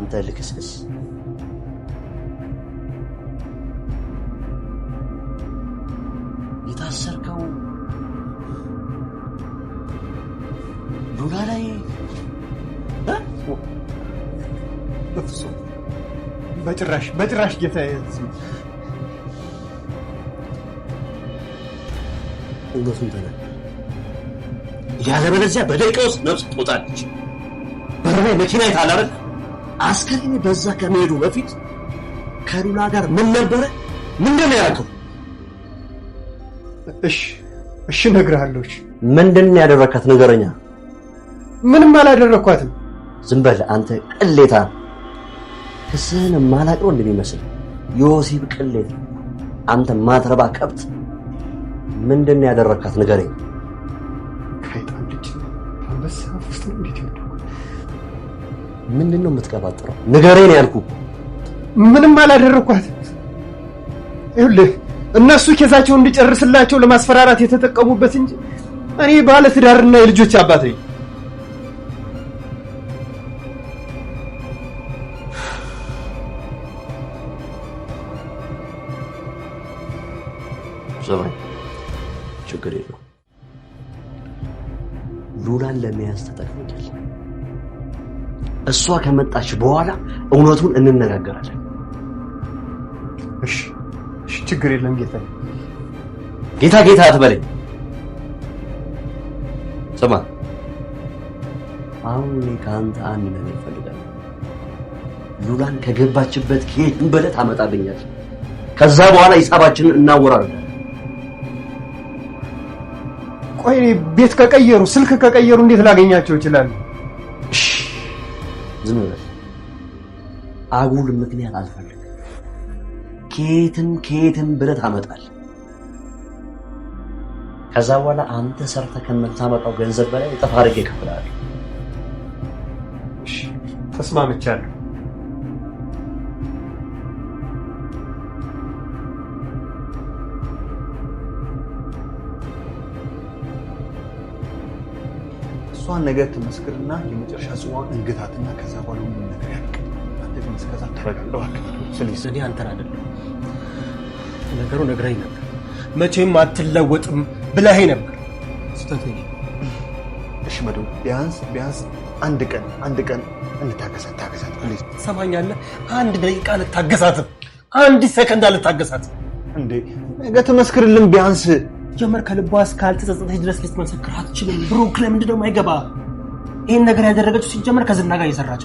አንተ ልክስክስ የታሰርከው ሉላ ላይ በፍጹም በጭራሽ ጌታዬ። እውነቱን ተናገር፣ ያለበለዚያ በደቂቃ ውስጥ ነፍስ ትወጣለች። በረሃ መኪና ይታላረክ አስከሬኔ በዛ ከመሄዱ በፊት ከሉላ ጋር ምን ነበረ? ምንድን ነው ያልከው? እሺ እነግርሃለሁ። ምንድን ነው ያደረካት? ንገረኛ። ምንም አላደረኳትም። ዝም በል አንተ ቅሌታ። ክስህን ማላቅሮ እንደሚመስል ዮሴፍ ቅሌት፣ አንተ ማትረባ ከብት። ምንድን ነው ያደረካት? ንገረኝ። ከይጣን ልጅ አንበሳ ውስጥ እንዴት ይወጣ? ምንድን ነው የምትቀባጥረው? ንገረኝ ያልኩህ። ምንም አላደረኳትም። ይኸውልህ እነሱ ኬዛቸውን እንዲጨርስላቸው ለማስፈራራት የተጠቀሙበት እንጂ እኔ ባለ ትዳርና የልጆች አባት ነኝ። ዘባይ ችግር የለውም። ሉላን ለመያዝ ተጠቅመኛል። እሷ ከመጣች በኋላ እውነቱን እንነጋገራለን። እሺ ችግር የለም ጌታ። ጌታ አትበለኝ። ስማ፣ አሁን እኔ ከአንተ አንድ ነገር እፈልጋለሁ። ሉላን ከገባችበት ከየትም በለት ታመጣልኛል። ከዛ በኋላ ሂሳባችንን እናወራለን። ቆይ ቤት ከቀየሩ ስልክ ከቀየሩ እንዴት ላገኛቸው ይችላል? ዝም በል። አጉል ምክንያት አልፈልግም። ከየትም ብለህ ታመጣለህ። ከዛ በኋላ አንተ ሰርተህ ከምታመጣው ገንዘብ በላይ እጥፍ አድርጌ እከፍልሃለሁ። እሺ ተስማምቻለሁ። እሷን ነገር ትመስክርና የመጨረሻ ጽዋን እንግታትና ከዛ በኋላ ሁሉም ነገር ያልቅ። አንተ ግን እስከዛ ተረጋግጠዋል። ስለዚህ እኔ አንተን አይደለም ነገሩ ነግረኝ ነበር። መቼም አትለወጥም ብለኸኝ ነበር። ስተተኝ። እሺ መደው ቢያንስ አንድ ቀን እንታገሳት ፕሊዝ። ትሰማኛለህ? አንድ ደቂቃ ልታገሳትም፣ አንድ ሰከንድ ልታገሳትም። እንዴ ነገ ትመስክርልን ቢያንስ። ጀመር ከልቧ እስካልተጸጸተች ድረስ ልትመሰክር አትችልም። ብሩክ ለምንድን ነው የማይገባ? ይህን ነገር ያደረገችው ሲጀመር ከዝና ጋር እየሰራች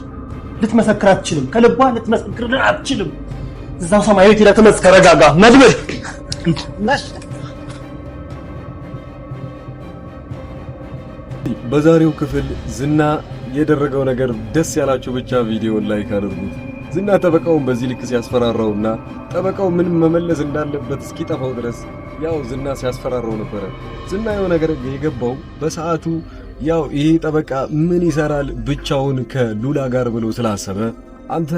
ልትመሰክር አትችልም። ከልቧ ልትመሰክርልን አትችልም። እዛው ሰማያዊት ሄዳ ትመስከር። ረጋጋ መድብል። በዛሬው ክፍል ዝና የደረገው ነገር ደስ ያላችሁ ብቻ ቪዲዮን ላይክ አድርጉት። ዝና ጠበቃውን በዚህ ልክ ሲያስፈራራውና ጠበቃው ምንም መመለስ እንዳለበት እስኪጠፋው ድረስ ያው ዝና ሲያስፈራራው ነበረ። ዝና የሆነ ነገር የገባው በሰዓቱ ያው ይሄ ጠበቃ ምን ይሰራል ብቻውን ከሉላ ጋር ብሎ ስላሰበ አንተ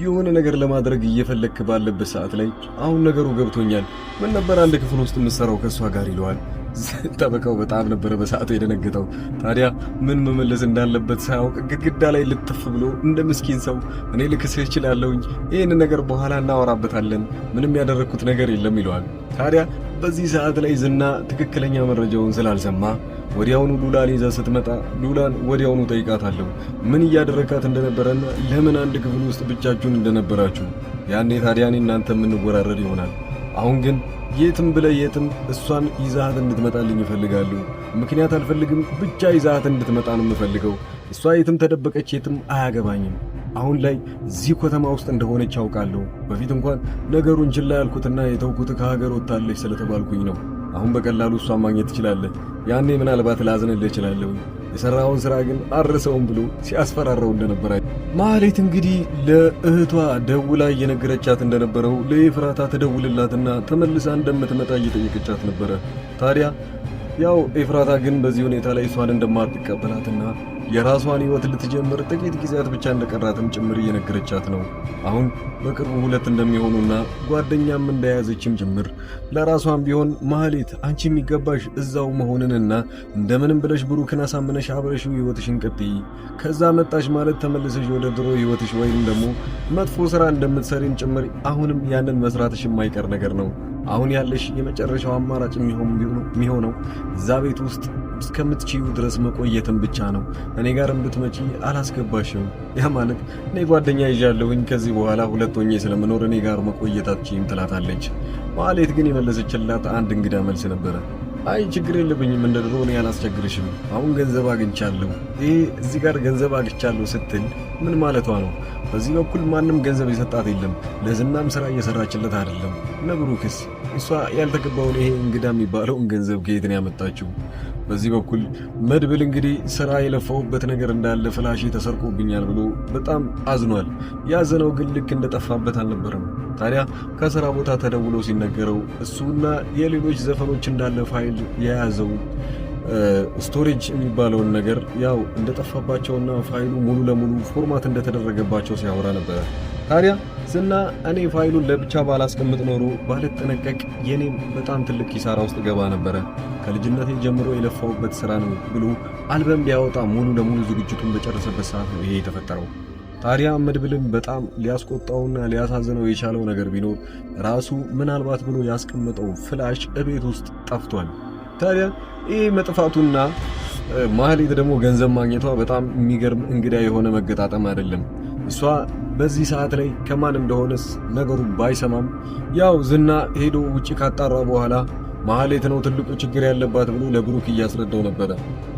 የሆነ ነገር ለማድረግ እየፈለክ ባለበት ሰዓት ላይ አሁን ነገሩ ገብቶኛል፣ ምን ነበር አንድ ክፍል ውስጥ የምትሰራው ከሷ ጋር ይለዋል። ጠበቃው በጣም ነበረ በሰዓቱ የደነገጠው። ታዲያ ምን መመለስ እንዳለበት ሳያውቅ ግድግዳ ላይ ልጥፍ ብሎ እንደ ምስኪን ሰው እኔ ልክስህ እችላለሁኝ፣ ይህን ነገር በኋላ እናወራበታለን፣ ምንም ያደረግኩት ነገር የለም ይለዋል። ታዲያ በዚህ ሰዓት ላይ ዝና ትክክለኛ መረጃውን ስላልሰማ ወዲያውኑ ሉላን ይዛ ስትመጣ ሉላን ወዲያውኑ ጠይቃታለሁ ምን እያደረካት እንደነበረና ለምን አንድ ክፍል ውስጥ ብቻችሁን እንደነበራችሁ። ያኔ ታዲያ እኔ እናንተ የምንወራረድ ይሆናል። አሁን ግን የትም ብለህ የትም እሷን ይዛሃት እንድትመጣልኝ እፈልጋለሁ። ምክንያት አልፈልግም፣ ብቻ ይዛሃት እንድትመጣ ነው የምፈልገው። እሷ የትም ተደበቀች የትም አያገባኝም። አሁን ላይ እዚህ ከተማ ውስጥ እንደሆነች አውቃለሁ። በፊት እንኳን ነገሩን ችላ ያልኩትና የተውኩት ከሀገር ወጥታለች ስለተባልኩኝ ነው። አሁን በቀላሉ እሷን ማግኘት ትችላለህ። ያኔ ምናልባት ላዝንልህ እችላለሁ። የሰራውን ስራ ግን አርሰውም ብሎ ሲያስፈራራው እንደነበረ ማህሌት እንግዲህ ለእህቷ ደውላ እየነገረቻት እንደነበረው ለኤፍራታ ተደውልላትና ተመልሳ እንደምትመጣ እየጠየቀቻት ነበረ። ታዲያ ያው ኤፍራታ ግን በዚህ ሁኔታ ላይ እሷን እንደማትቀበላትና የራሷን ህይወት ልትጀምር ጥቂት ጊዜያት ብቻ እንደቀራትም ጭምር እየነገረቻት ነው። አሁን በቅርቡ 2 እንደሚሆኑና ጓደኛም እንደያዘችም ጭምር ለራሷም ቢሆን ማህሌት አንቺ የሚገባሽ እዛው መሆንንና እንደምንም ብለሽ ብሩክን አሳምነሽ አብረሽው ህይወትሽን ቀጥይ፣ ከዛ መጣሽ ማለት ተመልሰሽ ወደ ድሮ ህይወትሽ ወይም ደግሞ መጥፎ ስራ እንደምትሰሪም ጭምር አሁንም ያንን መስራትሽ የማይቀር ነገር ነው። አሁን ያለሽ የመጨረሻው አማራጭ የሚሆነው እዛ ቤት ውስጥ እስከምትችዩ ድረስ መቆየትም ብቻ ነው። እኔ ጋር ብትመጪ አላስገባሽም። ያ ማለት እኔ ጓደኛ ይዣለሁኝ ከዚህ በኋላ 2 ሆኜ ስለምኖር እኔ ጋር መቆየት አትችይም ትላታለች። ማህሌት ግን የመለሰችላት አንድ እንግዳ መልስ ነበረ። አይ ችግር የለብኝም፣ እንደ ድሮ እኔ አላስቸግርሽም። አሁን ገንዘብ አግኝቻለሁ። ይሄ እዚህ ጋር ገንዘብ አግኝቻለሁ ስትል ምን ማለቷ ነው? በዚህ በኩል ማንም ገንዘብ የሰጣት የለም። ለዝናም ስራ እየሰራችለት አይደለም። ለብሩክስ እሷ ያልተገባውን ይሄ እንግዳ የሚባለውን ገንዘብ ከየት ነው ያመጣችው? በዚህ በኩል መድብል እንግዲህ ስራ የለፋውበት ነገር እንዳለ ፍላሽ ተሰርቆብኛል ብሎ በጣም አዝኗል። ያዘነው ግን ልክ እንደጠፋበት አልነበረም። ታዲያ ከስራ ቦታ ተደውሎ ሲነገረው እሱና የሌሎች ዘፈኖች እንዳለ ፋይል የያዘው ስቶሬጅ የሚባለውን ነገር ያው እንደጠፋባቸውና ፋይሉ ሙሉ ለሙሉ ፎርማት እንደተደረገባቸው ሲያወራ ነበር። ታዲያ ዝና እኔ ፋይሉን ለብቻ ባላስቀምጥ ኖሮ ባልጠነቀቅ የኔም በጣም ትልቅ ኪሳራ ውስጥ ገባ ነበረ። ከልጅነቴ ጀምሮ የለፋውበት ስራ ነው ብሎ አልበም ሊያወጣ ሙሉ ለሙሉ ዝግጅቱን በጨረሰበት ሰዓት ነው ይሄ የተፈጠረው። ታዲያ መድብልን በጣም ሊያስቆጣውና ሊያሳዝነው የቻለው ነገር ቢኖር ራሱ ምናልባት ብሎ ያስቀመጠው ፍላሽ እቤት ውስጥ ጠፍቷል። ታዲያ ይህ መጥፋቱና ማህሌት ደግሞ ገንዘብ ማግኘቷ በጣም የሚገርም እንግዳ የሆነ መገጣጠም አይደለም። እሷ በዚህ ሰዓት ላይ ከማን እንደሆነስ ነገሩ ባይሰማም ያው ዝና ሄዶ ውጪ ካጣራ በኋላ ማህሌት ነው ትልቁ ችግር ያለባት ብሎ ለብሩክ እያስረዳው ነበረ።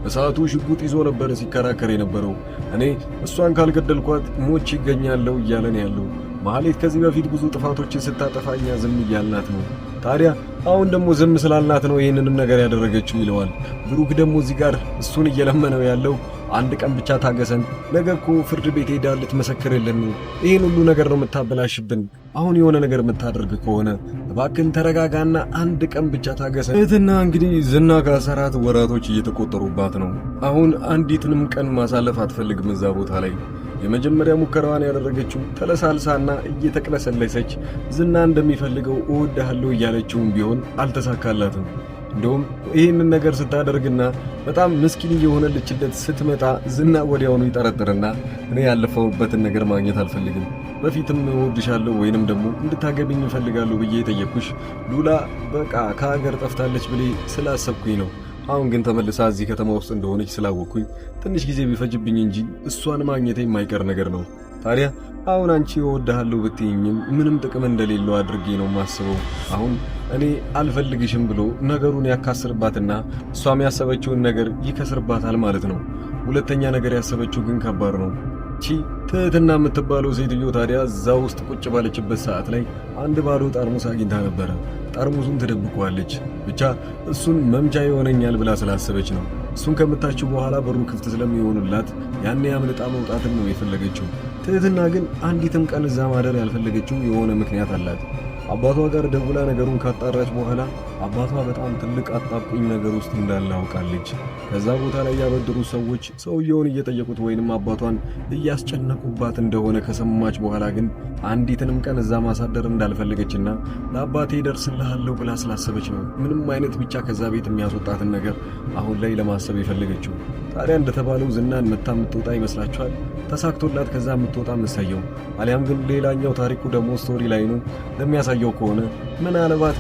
በሰዓቱ ሽጉጥ ይዞ ነበር ሲከራከር የነበረው። እኔ እሷን ካልገደልኳት ሞች ይገኛለው እያለ ነው ያለው። ማህሌት ከዚህ በፊት ብዙ ጥፋቶችን ስታጠፋኛ ዝም እያልናት ነው። ታዲያ አሁን ደግሞ ዝም ስላልናት ነው ይህንንም ነገር ያደረገችው ይለዋል። ብሩክ ደግሞ እዚህ ጋር እሱን እየለመነው ያለው አንድ ቀን ብቻ ታገሰን፣ ነገ እኮ ፍርድ ቤት ሄዳ ልትመሰክርልን ነው። ይህን ሁሉ ነገር ነው የምታበላሽብን። አሁን የሆነ ነገር የምታደርግ ከሆነ እባክን ተረጋጋና አንድ ቀን ብቻ ታገሰን። እህትና እንግዲህ ዝና ካሰራት ወራቶች እየተቆጠሩባት ነው። አሁን አንዲትንም ቀን ማሳለፍ አትፈልግም እዛ ቦታ ላይ። የመጀመሪያ ሙከራዋን ያደረገችው ተለሳልሳና እየተቅለሰለሰች ዝና እንደሚፈልገው እወድሃለሁ እያለችውም ቢሆን አልተሳካላትም። እንደውም ይህንን ነገር ስታደርግና በጣም ምስኪን እየሆነልችለት ስትመጣ ዝና ወዲያውኑ ይጠረጥርና እኔ ያለፈውበትን ነገር ማግኘት አልፈልግም፣ በፊትም እወድሻለሁ ወይንም ደግሞ እንድታገብኝ እፈልጋለሁ ብዬ የጠየቅኩሽ ሉላ በቃ ከሀገር ጠፍታለች ብሌ ስላሰብኩኝ ነው። አሁን ግን ተመልሳ እዚህ ከተማ ውስጥ እንደሆነች ስላወቅኩኝ ትንሽ ጊዜ ቢፈጅብኝ እንጂ እሷን ማግኘቴ የማይቀር ነገር ነው። ታዲያ አሁን አንቺ እወድሃለሁ ብትይኝም ምንም ጥቅም እንደሌለው አድርጌ ነው ማስበው። አሁን እኔ አልፈልግሽም ብሎ ነገሩን ያካስርባትና እሷም ያሰበችውን ነገር ይከስርባታል ማለት ነው። ሁለተኛ ነገር ያሰበችው ግን ከባድ ነው። ትህትና የምትባለው ሴትዮ ታዲያ እዛ ውስጥ ቁጭ ባለችበት ሰዓት ላይ አንድ ባዶ ጠርሙስ አግኝታ ነበረ። ጠርሙሱን ትደብቀዋለች። ብቻ እሱን መምቻ ይሆነኛል ብላ ስላሰበች ነው። እሱን ከምታችው በኋላ በሩ ክፍት ስለሚሆንላት ያኔ አምልጣ መውጣትን ነው የፈለገችው። ትህትና ግን አንዲትም ቀን እዛ ማደር ያልፈለገችው የሆነ ምክንያት አላት። አባቷ ጋር ደውላ ነገሩን ካጣራች በኋላ አባቷ በጣም ትልቅ አጣብቂኝ ነገር ውስጥ እንዳለ አውቃለች። ከዛ ቦታ ላይ ያበደሩ ሰዎች ሰውየውን እየጠየቁት ወይንም አባቷን እያስጨነቁባት እንደሆነ ከሰማች በኋላ ግን አንዲትንም ቀን እዛ ማሳደር እንዳልፈለገችና ለአባቴ ደርስልሃለሁ ብላ ስላሰበች ነው ምንም አይነት ብቻ ከዛ ቤት የሚያስወጣትን ነገር አሁን ላይ ለማሰብ የፈለገችው። ታዲያ እንደተባለው ዝናን መታ የምትወጣ ይመስላችኋል? ተሳክቶላት ከዛ የምትወጣ መሰየው። አሊያም ግን ሌላኛው ታሪኩ ደግሞ ስቶሪ ላይ ነው ለሚያሳየው ከሆነ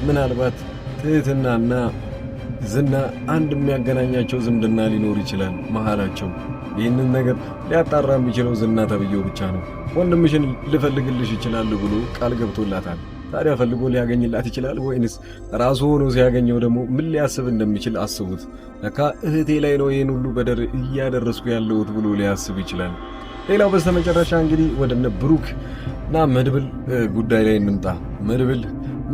ምናልባት ትህትናና ዝና አንድ የሚያገናኛቸው ዝምድና ሊኖር ይችላል መሃላቸው። ይህንን ነገር ሊያጣራ የሚችለው ዝና ተብዬው ብቻ ነው። ወንድምሽን ልፈልግልሽ ይችላል ብሎ ቃል ገብቶላታል። ታዲያ ፈልጎ ሊያገኝላት ይችላል ወይንስ ራሱ ሆኖ ሲያገኘው ደግሞ ምን ሊያስብ እንደሚችል አስቡት። ለካ እህቴ ላይ ነው ይህን ሁሉ በደር እያደረስኩ ያለሁት ብሎ ሊያስብ ይችላል። ሌላው በስተመጨረሻ እንግዲህ ወደነ ብሩክ እና መድብል ጉዳይ ላይ እንምጣ። መድብል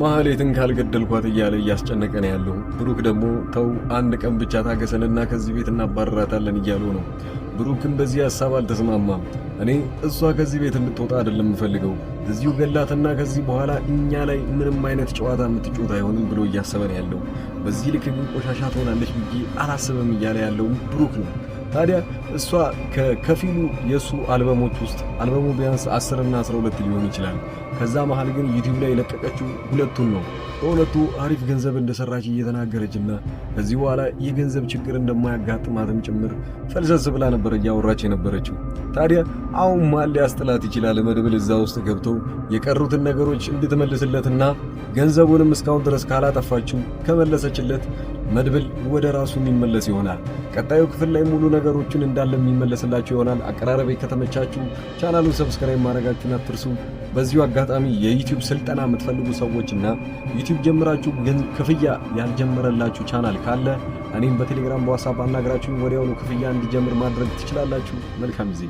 ማህሌትን ካልገደልኳት እያለ እያስጨነቀ ነው ያለው። ብሩክ ደግሞ ተው አንድ ቀን ብቻ ታገሰንና ከዚህ ቤት እናባረራታለን እያሉ ነው። ብሩክም በዚህ ሐሳብ አልተስማማም። እኔ እሷ ከዚህ ቤት እንድትወጣ አይደለም የምፈልገው፣ እዚሁ ገላትና ከዚህ በኋላ እኛ ላይ ምንም አይነት ጨዋታ የምትጫወት አይሆንም ብሎ እያሰበ ነው ያለው። በዚህ ልክ ግን ቆሻሻ ትሆናለች ብዬ አላስብም እያለ ያለው ብሩክ ነው። ታዲያ እሷ ከከፊሉ የሱ አልበሞች ውስጥ አልበሙ ቢያንስ 10 እና 12 ሊሆን ይችላል። ከዛ መሃል ግን ዩቲዩብ ላይ የለቀቀችው 2ቱን ነው። በሁለቱ አሪፍ ገንዘብ እንደሰራች እየተናገረችና ከዚህ በኋላ የገንዘብ ችግር እንደማያጋጥማትም ጭምር ፈልሰስ ብላ ነበር እያወራች የነበረችው። ታዲያ አሁን ማን ሊያስጥላት ይችላል? መድብል እዛ ውስጥ ገብተው የቀሩትን ነገሮች እንድትመልስለትና ገንዘቡንም እስካሁን ድረስ ካላጠፋችው ከመለሰችለት መድብል ወደ ራሱ የሚመለስ ይሆናል። ቀጣዩ ክፍል ላይ ሙሉ ነገሮችን እንዳለ የሚመለስላችሁ ይሆናል። አቀራረቤ ከተመቻችሁ ቻናሉን ሰብስክራይብ ማድረጋችሁን አትርሱ። በዚሁ አጋጣሚ የዩቲዩብ ስልጠና የምትፈልጉ ሰዎችና ዩቲዩብ ጀምራችሁ ግን ክፍያ ያልጀመረላችሁ ቻናል ካለ እኔም በቴሌግራም በዋትስአፕ አናግራችሁ ወዲያውኑ ክፍያ እንዲጀምር ማድረግ ትችላላችሁ። መልካም ጊዜ